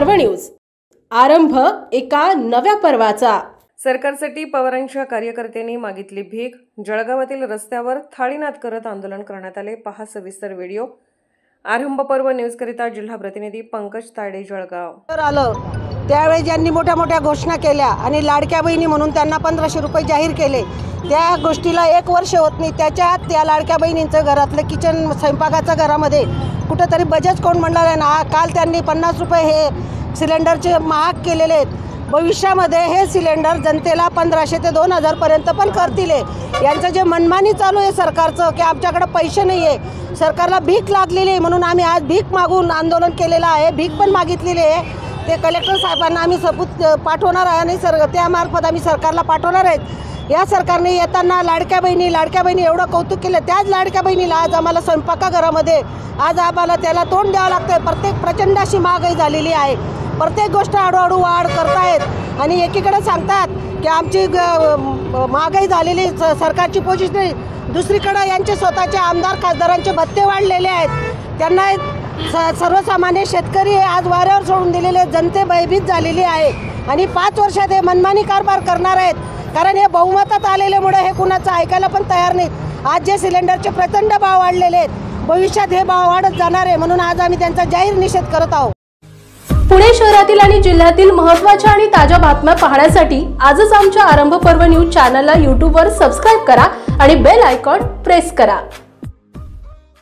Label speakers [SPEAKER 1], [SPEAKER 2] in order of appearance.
[SPEAKER 1] पर्व न्यूज। आरंभ एका नव्या पर्वाचा।
[SPEAKER 2] सरकारसाठी पवारांच्या कार्यकर्त्यांनी मागितली भीक। जळगावातील रस्त्यावर थाळीनाद करत आंदोलन करण्यात आले। पहा सविस्तर व्हिडिओ। आरंभ पर्व न्यूज करिता जिल्हा प्रतिनिधी पंकज ताडे, जळगाव।
[SPEAKER 3] आलं त्यावेळी ज्यांनी मोठ्या मोठ्या घोषणा केल्या आणि लाडक्या बहिणी म्हणून त्यांना 1500 रुपये जाहीर केले, त्या गोष्टीला 1 वर्ष होत नाही। त्याच्यात त्या लाडक्या बहिणींचं घरातलं किचन स्वयंपाकाच्या घरामध्ये कुठेतरी बजेट कोण म्हणणार आहे ना। काल त्यांनी 50 रुपये हे सिलेंडरचे महाग केलेले आहेत। भविष्यामध्ये हे सिलेंडर जनतेला 1500 ते 2000 पर्यंत पण करतील। यांचं जे मनमानी चालू आहे सरकारचं की आमच्याकडे पैसे नाही आहे, सरकारला भीक लागलेली आहे म्हणून आम्ही आज भीक मागून आंदोलन केलेलं आहे। भीक पण मागितलेली आहे। ते कलेक्टर साहेबांना आम्ही सबूत पाठवणार आहे आणि त्यामार्फत आम्ही सरकारला पाठवणार आहेत। या सरकारने येताना लाडक्या बहिणी एवढं कौतुक केलं, त्याच लाडक्या बहिणीला आज आम्हाला स्वयंपाकघरामध्ये आज आम्हाला त्याला तोंड द्यावं लागतं। प्रत्येक प्रचंड अशी महागाई झालेली आहे। प्रत्येक गोष्ट हळूहळू वाढ करतायत आणि एकीकडे सांगतात की आमची महागाई झालेली सरकारची पोझिशन नाही, दुसरीकडे यांचे स्वतःचे आमदार खासदारांचे भत्ते वाढलेले आहेत। त्यांना सर्वसामान्य शेतकरी आज वाऱ्यावर सोडून दिलेले, जनते भयभीत झालेली आहे आणि 5 वर्षात हे मनमानी कारभार करणार आहेत। कारण हे बहुमतात आलेल्यामुळे हे कुणाचं ऐकायला पण तयार नाहीत। आज जे सिलेंडरचे प्रचंड भाव वाढलेले आहेत, भविष्यात हे भाव वाढत जाणार आहे, म्हणून आज आम्ही त्यांचा जाहीर निषेध करत आहोत।
[SPEAKER 1] पुणे शहरातील आणि जिल्ह्यातील महत्त्वाच्या आणि ताज्या बातम्या पाहण्यासाठी आजच आमच्या आरंभ पर्व न्यूज चॅनलला YouTube वर सबस्क्राइब करा आणि बेल आयकॉन प्रेस करा।